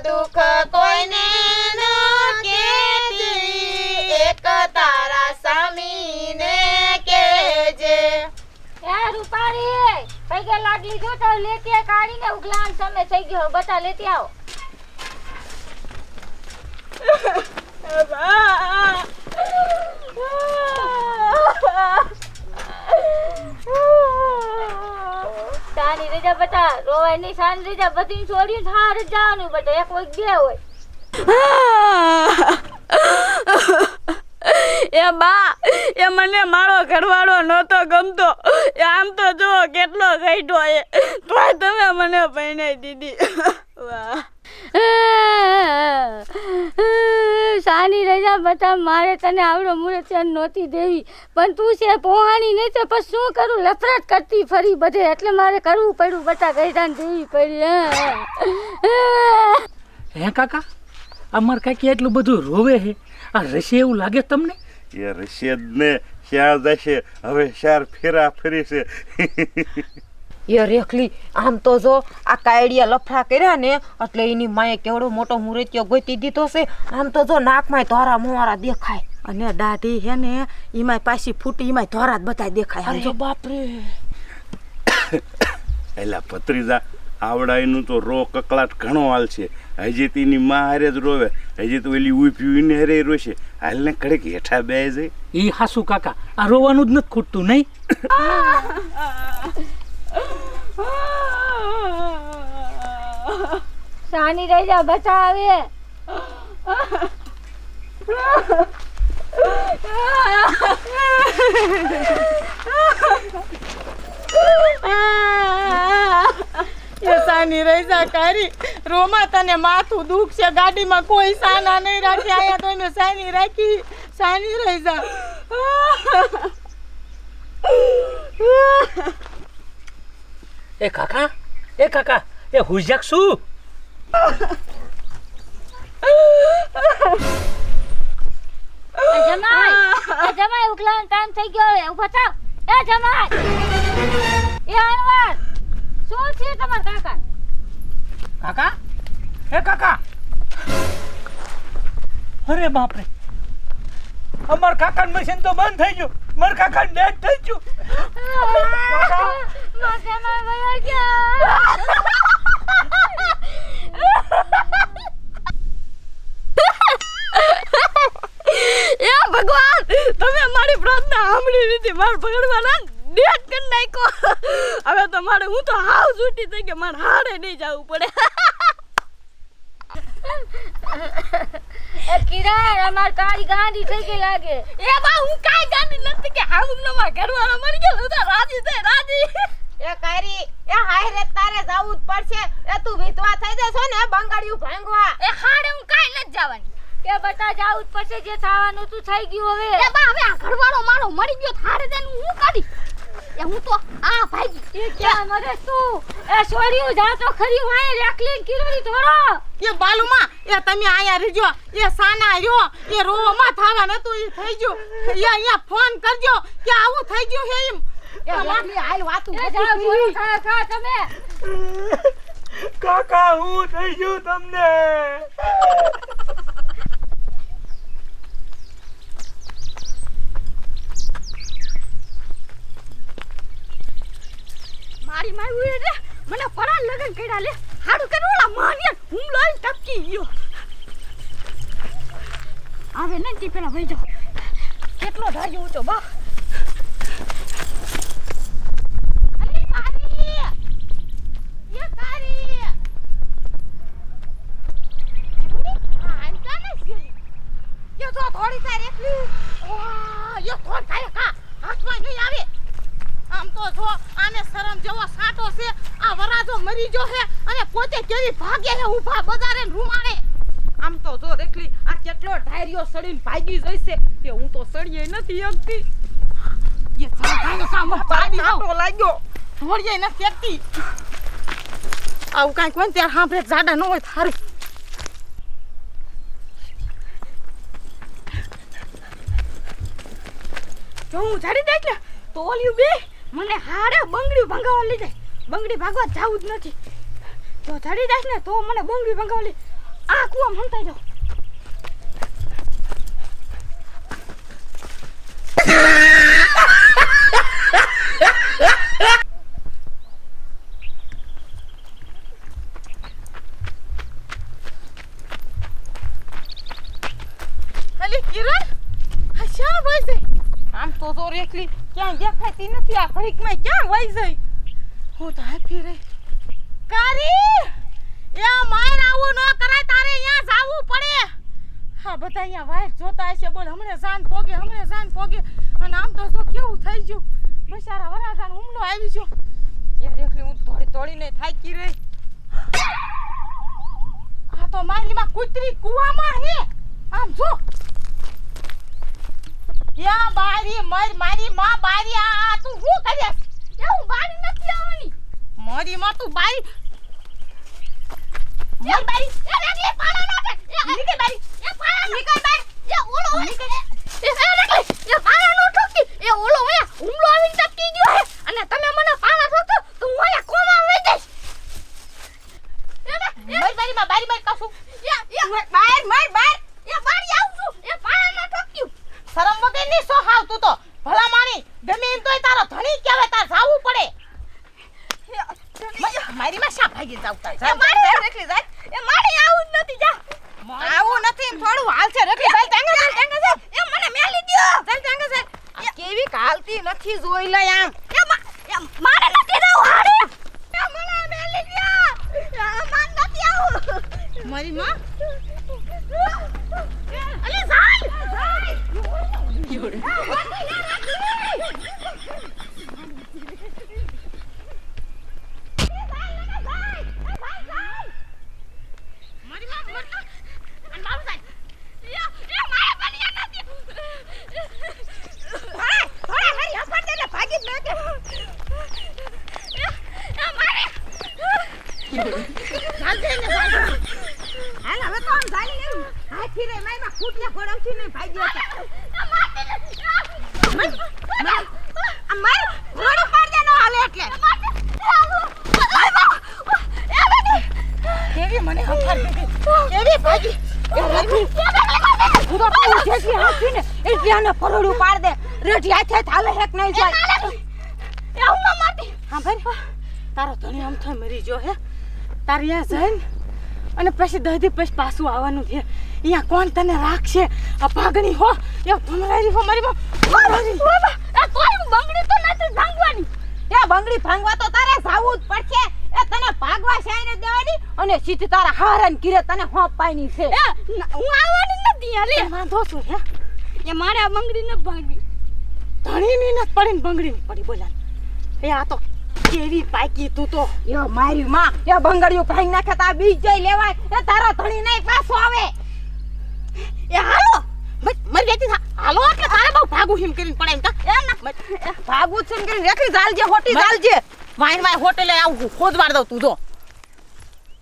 દુઃખ કોઈને ન કહેતી, એક તારા સ્વામીને કહેજે. એ રૂપારી પૈગા લાડલી જો તો લેતી કાઢીને ઉગલાન સમય થઈ ગયો, બતા લેતી આવો. સાની રજા બતા રોવાય નહીં, સાની રજા બધી છોડીને હાર જવાનું બટા, એક હોય બે હોય. એ બા એ મને મારો ઘરવાળો નહોતો ગમતો, આમ તો જો કેટલો ગઈઢો એ, તોય તમે મને પરણાઈ દીધી. વાહ સાની રજા બતા મારે તને આવડો મુરત નહોતી દેવી, પણ તું છે પોહાણી નહીં તો પછી શું કરું, લફરાટ કરતી ફરી બધે, એટલે મારે કરવું પડ્યું બતા, ગઈઢાને દેવી પડી. હે કાકા અમાર કાકી એટલું બધું રોવે હે, આ રશે એવું લાગે તમને? એ રશે જ ને, શ્યાર જશે હવે, શ્યાર ફેરા ફરી છે. એ રેખલી આમ તો જો આ કાયડિયા લફડા કર્યા ને એટલે એની માએ કેવડો મોટો મુરતિયો ગોતી દીધો છે. આમ તો જો નાકમાં ધોરા મોરા દેખાય, અને દાઢી હે ને એમાં પાછી ફૂટી, એમાં ધોરા જ બધા દેખાય. અરે બાપરે. એલા ભત્રીજા આવડાયનું તો રો કકલાટ ઘણો હાલ છે, હજી તેની માં હારે જ રોવે, હજી તો એલી ઉભી ને હારે રોશે, હાલને કડેક હેઠા બે જાય. ઈ હાસુ કાકા, આ રોવાનું જ નથી ખૂટતું નહીં? સાની રજા બચાવે. સાની રજા કરી રોમા, તને માથું દુખ છે, ગાડીમાં કોઈ સાના નહીં રાખી, આયા તો એને સાની રાખી. સાની રજા એ કાકા એ હુજક શું? જમાઈ ઉકલાવાનો ટાઈમ થઈ ગયો, હવે ઉભા થાવ. એ જમાઈ, એ અનવર શું છે તમારા કાકા? કાકા એ કાકા, અરે બાપરે, અમાર કાકા મશીન તો બંધ થઈ ગયું, માર કાકા ડેડ થઈ ગયું. એ ભગવાન, તમે મારી પ્રાર્થના સાંભળી લીધી, મારે પકડવાના ડેટ કરી નાખ્યો. હવે તો મારે, હું તો હાવ છૂટી થઈ ગઈ, મારે હારે નહીં જવું પડે. એ કિરણ અમાર કાળી ગાંડી થઈ ગઈ લાગે. એ બા હું કાઈ ગાંડી નથી કે હાવ નો માર ઘરવાળા મરી ગયો તો રાજી થઈ રાજી. એ કારી એ હાય રે, તારે જાવું જ પડશે. એ તું વિધવા થઈ જશો ને બંગાળિયું ભાંગવા. એ હાડે હું કાઈ નથી જવાની. કે બટા જાવું જ પડશે, જે થવાનું તું થઈ ગયું હવે. એ બા હવે આ ઘરવાળો મારો મરી ગયો, હારે જઈને હું કાઢી. એ હું તો આ ભાગી. એ ક્યાં મરે તું? એ છોડ્યું જા તો ખરી, વાય રાખલી કિરડી ધોરો. એ બાલુમાં એ તમે આયા રહેજો, એ સાના રહ્યો, એ રોવામાં થાવા નતું, એ થઈ ગયું. એ અહીંયા ફોન કરજો કે આવું થઈ ગયું હે એમ. એ લાલી હાલ વાતું. એ જા બોલો ખા તમે. કાકા હું થઈ ગયું તમને? મારી મારી રે મને પરાન લગન કર્યા લે, હાડું કે ઓલા માનિયા હું લઈ ટપકી ગયો. આવે ને તી પેલા વઈ જાવ, કેટલો ઢાયો હતો બા. અરે તારી એ તારી આ અંતાને છે એ તો થોડી તારી એકલી. ઓહ એ કોણ થાય કા હાથમાં નહીં આવે. આમ તો જો આને શરમ જેવો સાટો છે, આ વરાજો મરી ગયો છે અને પોતે કેવી ભાગે છે ઊભા બજારે રૂમાડે. આમ તો જો રેખલી આ કેટલો ઢાયરિયો સડીને ભાગી જઈશે, કે હું તો સડીએ નથી એકતી. એ સામ પાડી સાટો લાગ્યો, થોડીએ ન કેતી. આવું કાંઈ કોણ ત્યાં સાંભળે જાડા ન હોય થારું. જો હું જાડી દઈશ ને તો ઓલ્યું બે મને હારે બંગડી ભંગાવા લઈ જાય. બંગડી ભાગવા જાવું જ નથી. જો ચડી જાય ને તો મને બંગડી ભંગાવા લઈ. કુવા મનતા જાવ. અલી કિરણ આ શા વઈ છે? આમ તો જો રેખલી ક્યાં દેખાતી નથી. આ ઘડીકમાં ક્યાં વઈ જઈ? હું તો હાફી રહી. કારી એ માર આવું ન કરાય, તારે અહીંયા જાવું પડે. હા બધા અહીંયા વાઈટ જોતા હશે. બોલ હમણે જાન પોગે અને આમ તો જો કેવું થઈ ગયું. બચારા વરાજાનો હુમલો આવી ગયો. એ રેખલી હું દોડીને થાકી રહી. આ તો મારી માં કૂતરી કુવામાં હે. આમ જો યા બારી મારી માં બારી. આ તું શું કર્યાસ? એ હું બારી નથી આવવાની. મારી માં તું બારી એ બારી એ રેખલી પાણા નાખે. એ નીકળ બારી. એ પાણા નીકળ બારી. એ ઓળો નીકળ. એ રેખલી એ પાણા નો ઠોકી. એ ઓળો હે હુમલો આવીને ટપકી ગયો હે અને તમે મને પાણા ઠોકો તો હું અહીંયા કોમા વઈ જઈશ. બારી માં બારી કાસુ. એ બાર માર બાર. એ બારી આવું છું. એ પાણા ના ઠોક્યું. શરમ વગર ની સો હાવ તું તો. ભલા માણી ગમે એમ તોય તારો ધણી કહેવાય. તાર જાવું પડે. મારી માં શા ભાગી જાવ તાર? એ મારી જાય રેખલી જાય. એ મારી આવું જ નથી જા. આવું નથી થોડું હાલ છે રેખલી ભાઈ. ટાંગા છે. એ મને મેલી દ્યો. ચાલ ટાંગા છે. આ કેવી હાલતી નથી જોઈ લે આમ. એ મારે નથી જાવ હાડે. એ મને મેલી દ્યો. માન નથી આવું. મારી માં અલે જાય. યોડે પરોડું પાડ દે. રેઠી હાથે થાલે હેક નહીં જાય. એ હું ના મારતી. હા ભાઈ તારો ધણી આમ થઈ મરી ગયો હે. તારી આ જઈને અને પછી દહદી પછી પાછું આવવાનું છે. અહીંયા કોણ તને રાખશે? આ પાગણી હો એ ભમરારી હો મારી માં. આ તોય બંગડી તો નથી ભાંગવાની. એ બંગડી ભાંગવા તો તારે જાવું જ પડશે. એ તને ભાગવા શાયને દેવાની અને સીધી તારા હારણ કીરે તને હોપાઈની છે. હું આવવાની નથી હાલે. વાંધો છું હે. એ મારે આ બંગડી ન ભાગી. ધણીની ન પડીને બંગડીની પડી બોલા. એ આ તો કેવી પાકી તું તો. યો મારી માં એ બંગડીઓ ભાંગ નાખે તો આ બીજ જઈ લેવાય. એ તારો ધણી નહીં પાછો આવે. એ હાલો મરી જતી હાલો એટલે તારે બહુ ભાગું હિમ કરીને પડાય કા. એ ના ભાગું છે કરીને રેખી જાલજે હોટી જાલજે. વાઈન હોટેલે આવું ખોદવાર દઉં તું જો.